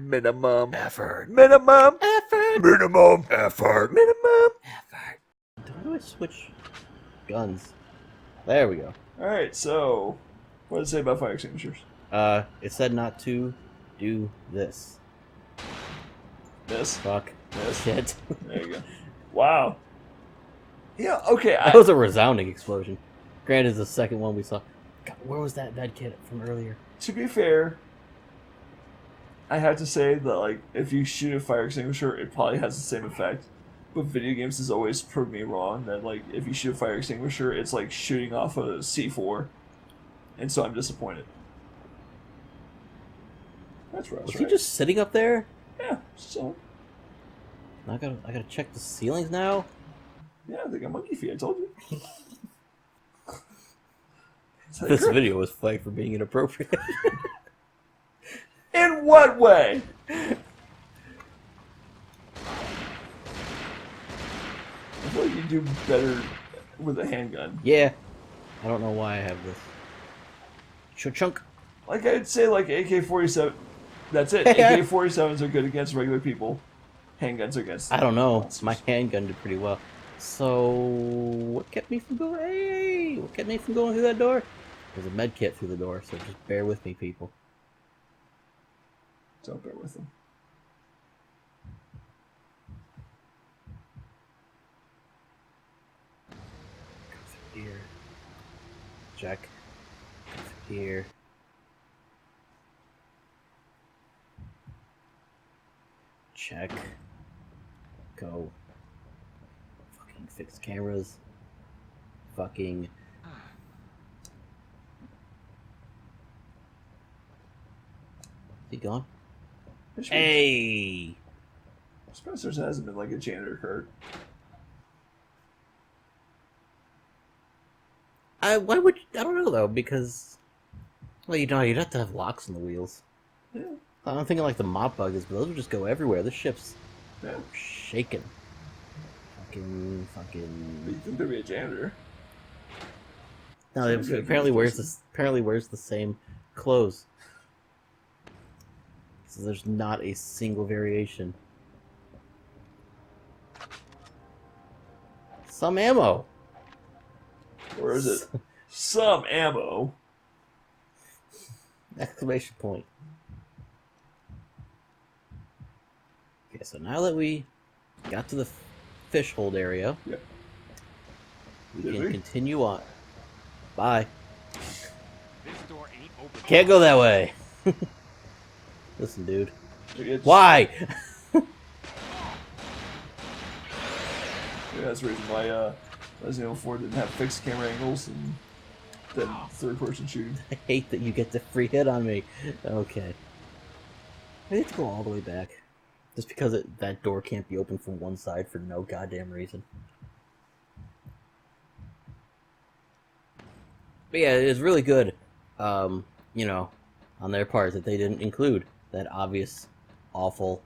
Minimum Effort. Minimum Effort. Minimum effort. Minimum Effort. How do I switch guns? There we go. Alright, so what does it say about fire extinguishers? It said not to do this. This. Fuck. This. Shit. There you go. Wow. Yeah, okay. That was a resounding explosion. Granted, it's the second one we saw. God, where was that kid from earlier? To be fair, I have to say that, like, if you shoot a fire extinguisher, it probably has the same effect. But video games has always proved me wrong that, like, if you shoot a fire extinguisher, it's like shooting off a C4. And so I'm disappointed. That's right. Was he just sitting up there? Yeah, so. I gotta check the ceilings now? Yeah, they got monkey feet, I told you. This video was flagged for being inappropriate. In what way? I feel like you do better with a handgun. Yeah. I don't know why I have this. Chunk. Like, I'd say, like, AK-47... That's it. AK-47s are good against regular people. Handguns are against... I don't know. monsters. My handgun did pretty well. So... What kept me from going... Hey! What kept me from going through that door? There's a med kit through the door, so just bear with me, people. Don't bear with them. Go through here. Check. Go through here. Check. Go. Fucking fix cameras. Fucking... Is he gone? Hey! Spencer's hasn't been like a janitor card. Why would you, I don't know though, because well, you know, you'd have to have locks on the wheels. Yeah. I'm thinking like the mop buggers, but those would just go everywhere. This ship's Yeah. shaking. But you think there'd be a janitor. No, So it good apparently wears person. the same clothes. So there's not a single variation. Some ammo. Or is it some ammo? Exclamation point. Okay, so now that we got to the fish hold area, Yep. we Did can we? continue on. Bye. This door ain't open. Can't go that way. Listen, dude. It's- Why? Yeah, that's the reason why Resident Evil 4 didn't have fixed camera angles and then third-person shooting. I hate that you get the free hit on me. Okay. I need to go all the way back. Just because that door can't be opened from one side for no goddamn reason. But yeah, it's really good, you know, on their part that they didn't include that obvious, awful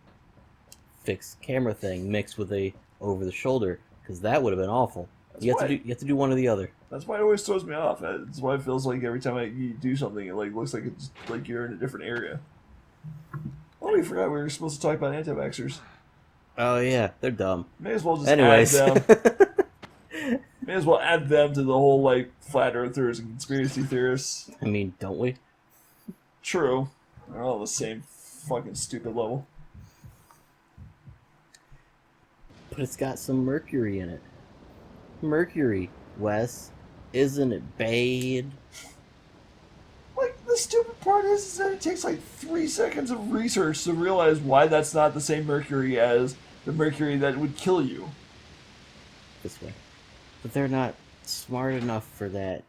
fixed camera thing mixed with a over-the-shoulder, because that would have been awful. You have to do one or the other. That's why it always throws me off. That's why it feels like every time you do something, it like looks like it's like you're in a different area. Oh, we forgot we were supposed to talk about anti-vaxxers. Oh yeah, they're dumb. May as well just Anyways. add them. May as well add them to the whole like flat earthers and conspiracy theorists. I mean, don't we? True, they're all the same fucking stupid level. But it's got some mercury in it. Mercury, Wes. Isn't it bad? Like, the stupid part is that it takes like 3 seconds of research to realize why that's not the same mercury as the mercury that would kill you. This way. But they're not smart enough for that,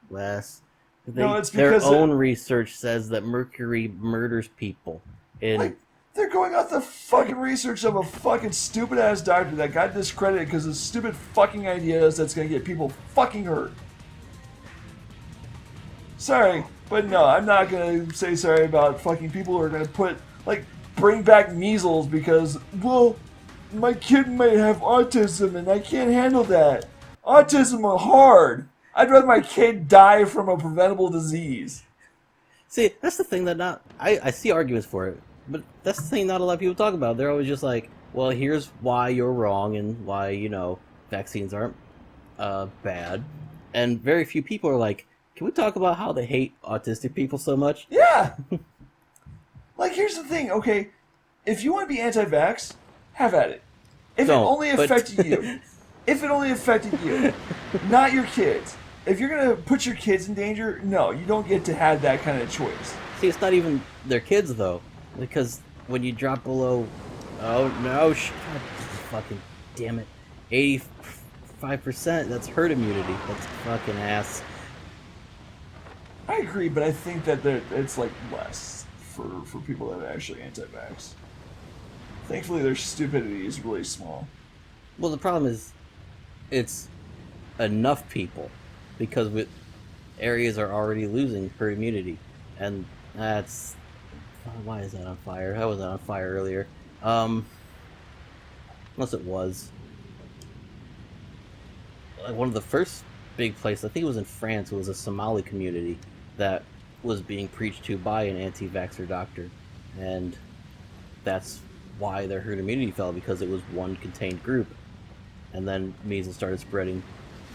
Wes. No, it's their because own research says that mercury murders people. And Like, they're going off the fucking research of a fucking stupid ass doctor that got discredited because of stupid fucking ideas that's gonna get people fucking hurt. Sorry, but no, I'm not gonna say sorry about fucking people who are gonna bring back measles because, well, my kid might have autism and I can't handle that. Autism is hard. I'd rather my kid die from a preventable disease. see, that's the thing that I see arguments for it. But that's the thing not a lot of people talk about. They're always just like, well, here's why you're wrong and why, vaccines aren't bad. And very few people are like, can we talk about how they hate autistic people so much? Yeah. Like, here's the thing, okay? If you want to be anti-vax, have at it. If Don't, it only but- affected you. If it only affected you, not your kids. If you're going to put your kids in danger, no, you don't get to have that kind of choice. See, it's not even their kids, though. Because when you drop below... Oh, no, God, fucking damn it. 85%, that's herd immunity. That's fucking ass. I agree, but I think that it's, like, less for people that are actually anti-vax. Thankfully, their stupidity is really small. Well, the problem is, it's enough people. Because areas are already losing herd immunity. And that's... Why is that on fire? How was that on fire earlier? Unless it was. Like one of the first big places, I think it was in France, it was a Somali community that was being preached to by an anti-vaxxer doctor. And that's why their herd immunity fell, because it was one contained group. And then measles started spreading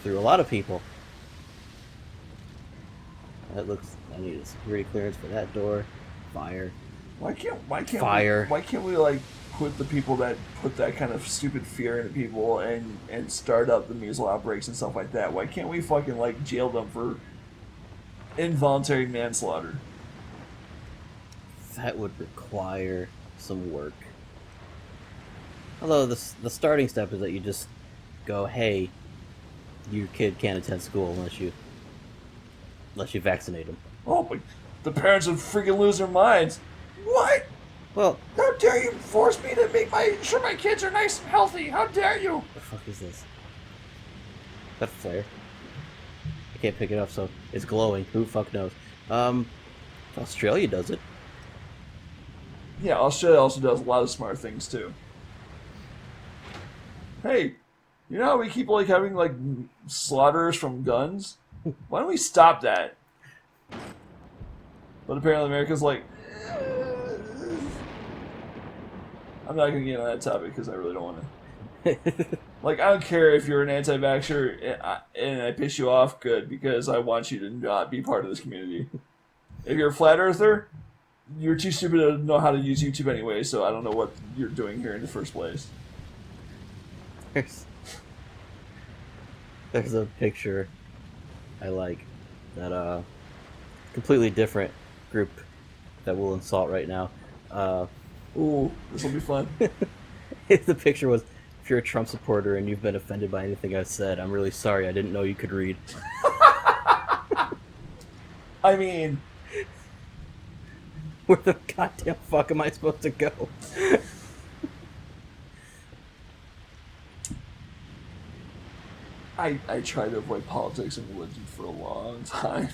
through a lot of people. That looks... I need a security clearance for that door. Fire. Why can't Fire. why can't we like put the people that put that kind of stupid fear into people and start up the measles outbreaks and stuff like that? Why can't we fucking like jail them for involuntary manslaughter? That would require some work. Although the starting step is that you just go, hey, your kid can't attend school unless you vaccinate him. Oh, but the parents would freaking lose their minds. What? Well, How dare you force me to make sure my kids are nice and healthy? How dare you? what the fuck is this? Is that a flare? I can't pick it up, so it's glowing. Who the fuck knows? Australia does it. Yeah, Australia also does a lot of smart things too. Hey, you know how we keep like having like slaughters from guns? Why don't we stop that? But apparently America's like, I'm not gonna get on that topic because I really don't want to. Like, I don't care if you're an anti-vaxxer and I piss you off, good, because I want you to not be part of this community. If you're a flat earther, you're too stupid to know how to use YouTube anyway, so I don't know what you're doing here in the first place. There's a picture I like that completely different group that we'll insult right now. Ooh, this will be fun. The picture was, if you're a Trump supporter and you've been offended by anything I've said, I'm really sorry. I didn't know you could read. I mean, Where the goddamn fuck am I supposed to go? I try to avoid politics and religion for a long time.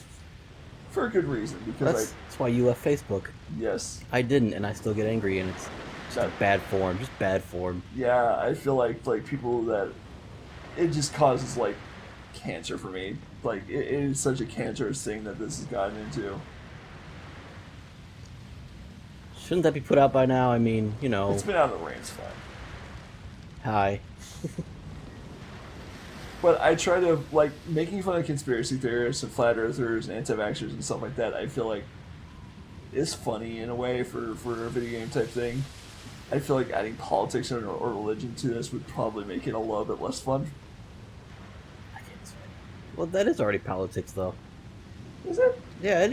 For a good reason, because That's why you left Facebook. yes. I didn't, and I still get angry, and it's just bad form. Just bad form. Yeah, I feel like people that it just causes like cancer for me. Like it is such a cancerous thing that this has gotten into. Shouldn't that be put out by now? I mean, It's been out of the rain, it's fine. hi. But I try to like making fun of conspiracy theorists and flat earthers and anti-vaxxers and stuff like that. I feel like is funny in a way for a video game type thing. I feel like adding politics or religion to this would probably make it a little bit less fun. I can't swear. Well, that is already politics, though. Is it? Yeah,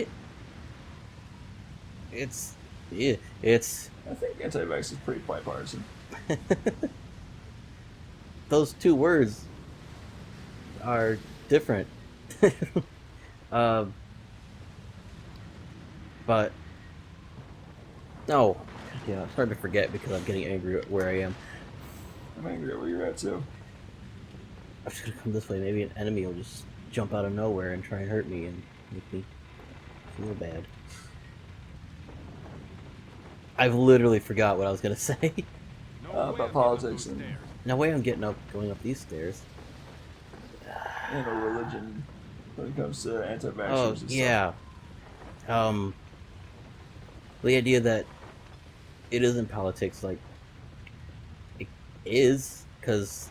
it's. I think anti-vax is pretty bipartisan. Those two words are different. But no, yeah, it's hard to forget because I'm getting angry at where I am. I'm angry at where you're at too. I'm just gonna come this way. Maybe an enemy will just jump out of nowhere and try and hurt me and make me feel bad. I've literally forgot what I was gonna say. No About way I'm getting up politics those and- stairs. No way I'm going up these stairs. And a religion when it comes to anti-vaxxers Oh and yeah. The idea that it isn't politics. Like, it is, because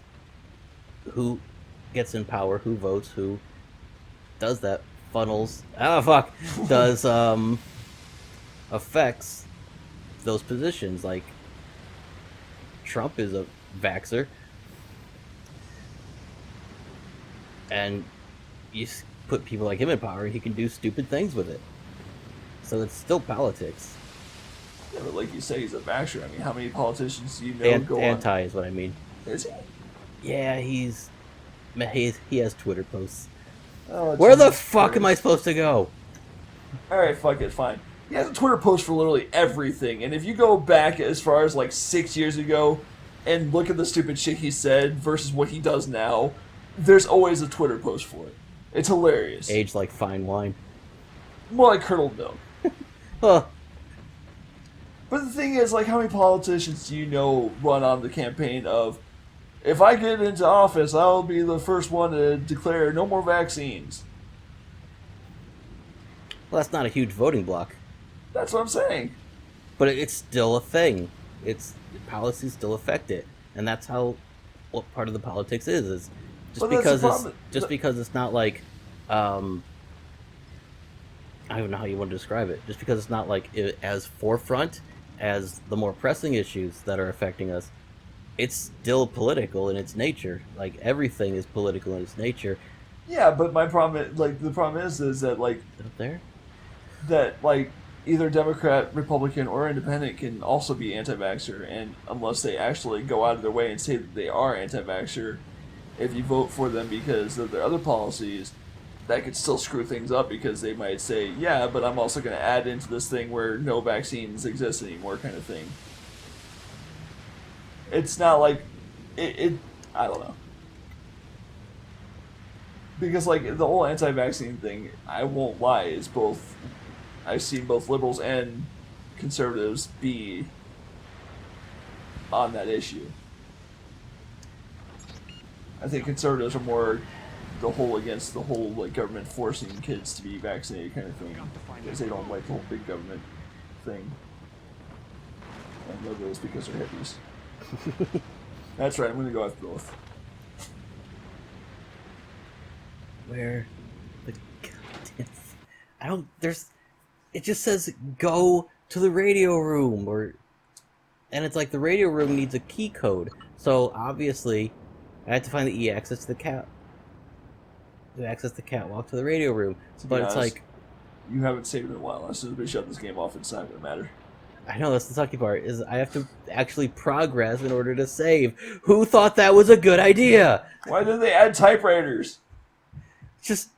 who gets in power, who votes, who does that, funnels, does, affects those positions. Like, Trump is a vaxxer, and you put people like him in power, he can do stupid things with it. So it's still politics. Yeah, but like you say, he's a vaxxer. I mean, how many politicians do you know go Anti on? is what I mean. Is he? Yeah, he has Twitter posts. Oh, Where the Jesus fuck Christ. am I supposed to go? Alright, fuck it, fine. He has a Twitter post for literally everything, and if you go back as far as like 6 years ago and look at the stupid shit he said versus what he does now, there's always a Twitter post for it. It's hilarious. Aged like fine wine. More like curdled milk. Huh. But the thing is, like, how many politicians do you know run on the campaign of, if I get into office, I'll be the first one to declare no more vaccines? Well, that's not a huge voting block, That's what I'm saying. but it's still a thing. Policies still affect it, and that's what part of the politics is But that's the problem. because it's not like, I don't know how you want to describe it. Just because it's not like as forefront as the more pressing issues that are affecting us, it's still political in its nature. Like, everything is political in its nature. Yeah, but my problem, the problem is that, like, Up there? that, like, either Democrat, Republican, or Independent can also be anti-vaxxer, and unless they actually go out of their way and say that they are anti-vaxxer, if you vote for them because of their other policies, that could still screw things up, because they might say, yeah, but I'm also going to add into this thing where no vaccines exist anymore, kind of thing. It's not like, I don't know. Because, like, the whole anti-vaccine thing, I won't lie, is both, I've seen both liberals and conservatives be on that issue. I think conservatives are more against the whole, like, government forcing kids to be vaccinated kind of thing, because they don't like the whole big government thing. And liberals because they're hippies. That's right, I'm gonna go with both. Where the goddamn... I don't... There's... It just says, go to the radio room, and it's like the radio room needs a key code. So, obviously, I had to find the access to the catwalk to the radio room. But it's like... You haven't saved in a while. As soon as we shut this game off, it's not gonna matter. I know, that's the sucky part, is I have to actually progress in order to save. Who thought that was a good idea? Why did they add typewriters? Just,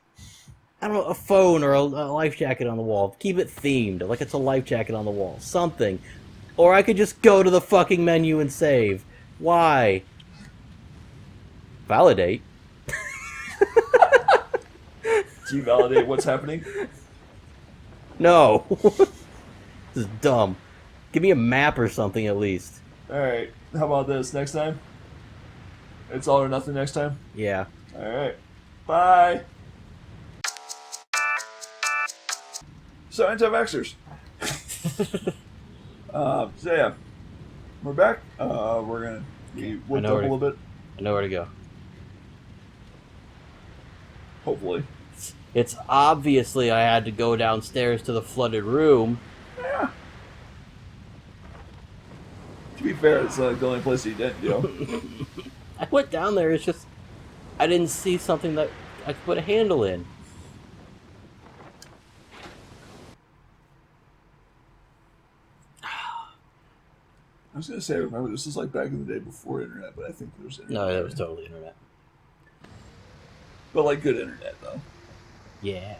I don't know, a phone or a life jacket on the wall. Keep it themed, like it's a life jacket on the wall. Something. Or I could just go to the fucking menu and save. Why? Validate. Do you validate what's happening? No. This is dumb. Give me a map or something at least. Alright, how about this? Next time? It's all or nothing next time? Yeah. Alright. Bye! So, anti-vaxxers. So yeah. We're back. We're gonna be whipped up a little bit. I know where to go. Hopefully. It's obviously I had to go downstairs to the flooded room. Yeah. To be fair, it's the only place you didn't go. I went down there, it's just... I didn't see something that I could put a handle in. I was gonna say, remember, this is like back in the day before internet, but I think there was internet. No, that was totally internet. But like good internet, though. Yeah.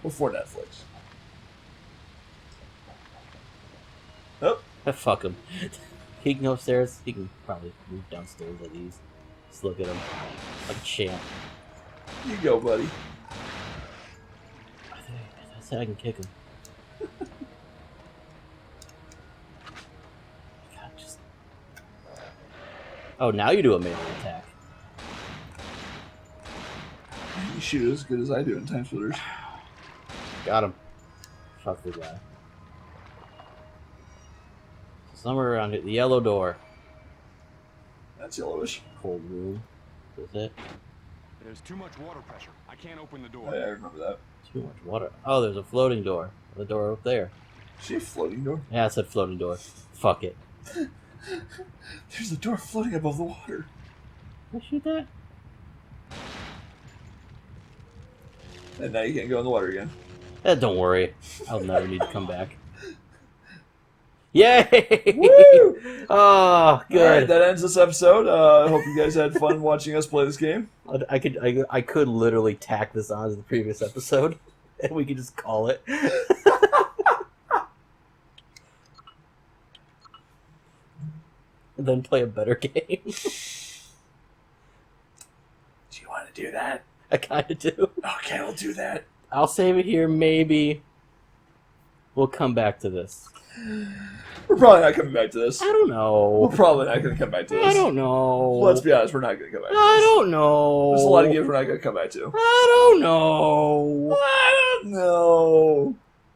Before Netflix. Oh. Fuck him. He can go upstairs. He can probably move downstairs at ease. Just look at him. Like a champ. You go, buddy. I said I can kick him. God, just... Oh, now you do a melee attack. You shoot as good as I do in time splitters. Got him. Fuck the guy. Somewhere around here. The yellow door. That's yellowish. Cold room. Is it? There's too much water pressure. I can't open the door. Oh, yeah, I remember that. Too much water. Oh, there's a floating door. The door up there. Is she a floating door? Yeah, it said floating door. Fuck it. There's a door floating above the water. Can I shoot that? And now you can't go in the water again. Don't worry. I'll never need to come back. Yay! Woo! Oh, good. Alright, that ends this episode. I hope you guys had fun watching us play this game. I could literally tack this on to the previous episode, and we could just call it. And then play a better game. Do you want to do that? I kind of do. Okay, we'll do that. I'll save it here, maybe. We'll come back to this. We're probably not coming back to this. I don't We're know. probably not going to come back to this. I don't know. Let's be honest, we're not going to come back to this. I don't know. There's a lot of games we're not going to come back to. I don't know.